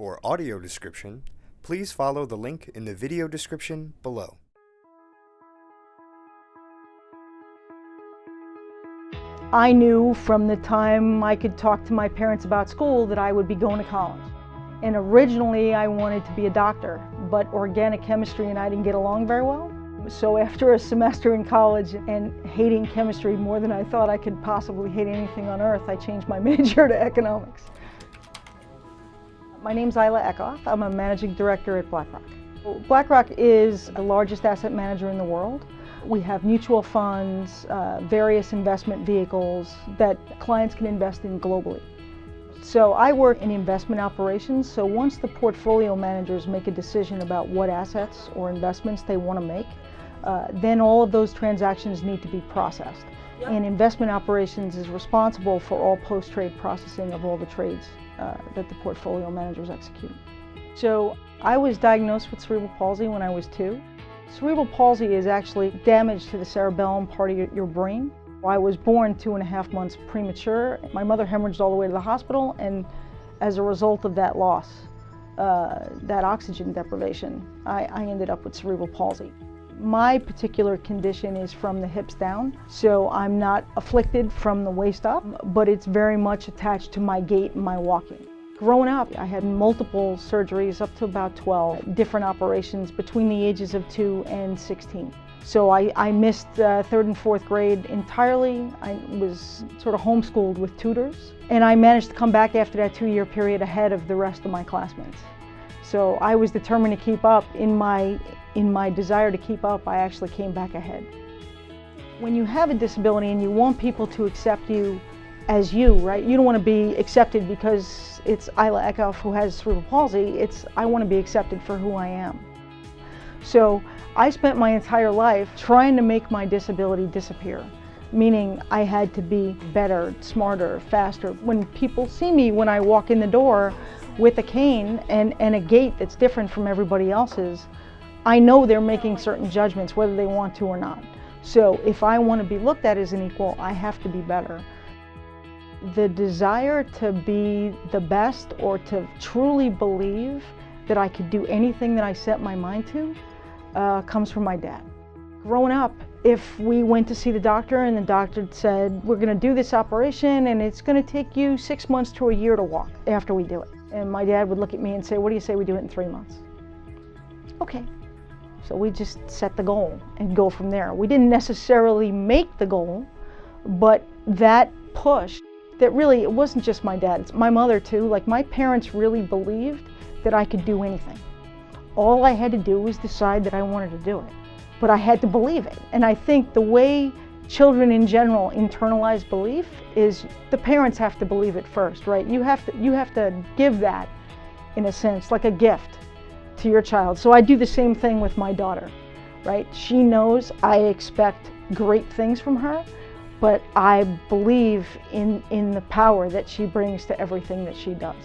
For audio description, please follow the link in the video description below. I knew from the time I could talk to my parents about school that I would be going to college. And originally I wanted to be a doctor, but organic chemistry and I didn't get along very well. So after a semester in college and hating chemistry more than I thought I could possibly hate anything on earth, I changed my major to economics. My name's Ila Eckhoff. I'm a managing director at BlackRock. BlackRock is the largest asset manager in the world. We have mutual funds, various investment vehicles that clients can invest in globally. So I work in investment operations, so once the portfolio managers make a decision about what assets or investments they want to make, then all of those transactions need to be processed. Yep. And investment operations is responsible for all post-trade processing of all the trades that the portfolio managers execute. So I was diagnosed with cerebral palsy when I was 2. Cerebral palsy is actually damage to the cerebellum part of your brain. I was born 2.5 months premature. My mother hemorrhaged all the way to the hospital, and as a result of that loss, that oxygen deprivation, I ended up with cerebral palsy. My particular condition is from the hips down, so I'm not afflicted from the waist up, but it's very much attached to my gait and my walking. Growing up, I had multiple surgeries up to about 12, different operations between the ages of 2 and 16. So I missed 3rd and 4th grade entirely. I was sort of homeschooled with tutors, and I managed to come back after that 2-year period ahead of the rest of my classmates. So I was determined to keep up. In my desire to keep up, I actually came back ahead. When you have a disability and you want people to accept you as you, right? You don't want to be accepted because it's Ila Eckhoff who has cerebral palsy. I want to be accepted for who I am. So I spent my entire life trying to make my disability disappear, meaning I had to be better, smarter, faster. When people see me when I walk in the door with a cane and a gait that's different from everybody else's, I know they're making certain judgments whether they want to or not. So if I want to be looked at as an equal, I have to be better. The desire to be the best or to truly believe that I could do anything that I set my mind to comes from my dad. Growing up, if we went to see the doctor and the doctor said, we're going to do this operation and it's going to take you 6 months to a year to walk after we do it. And my dad would look at me and say, what do you say we do it in 3 months? Okay. So we just set the goal and go from there. We didn't necessarily make the goal, but that push, that really, it wasn't just my dad, it's my mother too. Like, my parents really believed that I could do anything. All I had to do was decide that I wanted to do it, but I had to believe it. And I think the way children in general internalize belief is the parents have to believe it first, right? You have to give that, in a sense, like a gift to your child. So I do the same thing with my daughter, right? She knows I expect great things from her, but I believe in the power that she brings to everything that she does.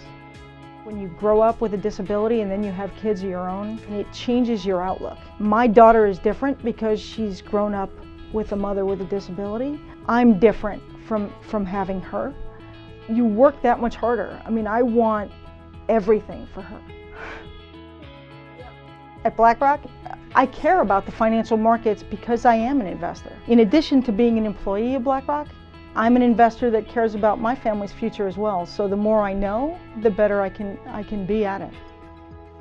When you grow up with a disability and then you have kids of your own, it changes your outlook. My daughter is different because she's grown up with a mother with a disability. I'm different from having her. You work that much harder. I mean, I want everything for her. At BlackRock, I care about the financial markets because I am an investor. In addition to being an employee of BlackRock, I'm an investor that cares about my family's future as well. So the more I know, the better I can be at it.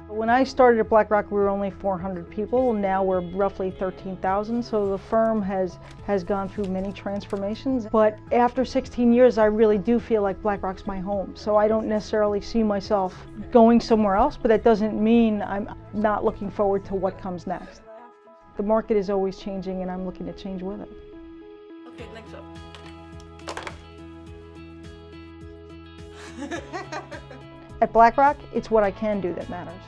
When I started at BlackRock, we were only 400 people. Now we're roughly 13,000. So the firm has gone through many transformations. But after 16 years, I really do feel like BlackRock's my home. So I don't necessarily see myself going somewhere else, but that doesn't mean I'm not looking forward to what comes next. The market is always changing, and I'm looking to change with it. Okay, next up. At BlackRock, it's what I can do that matters.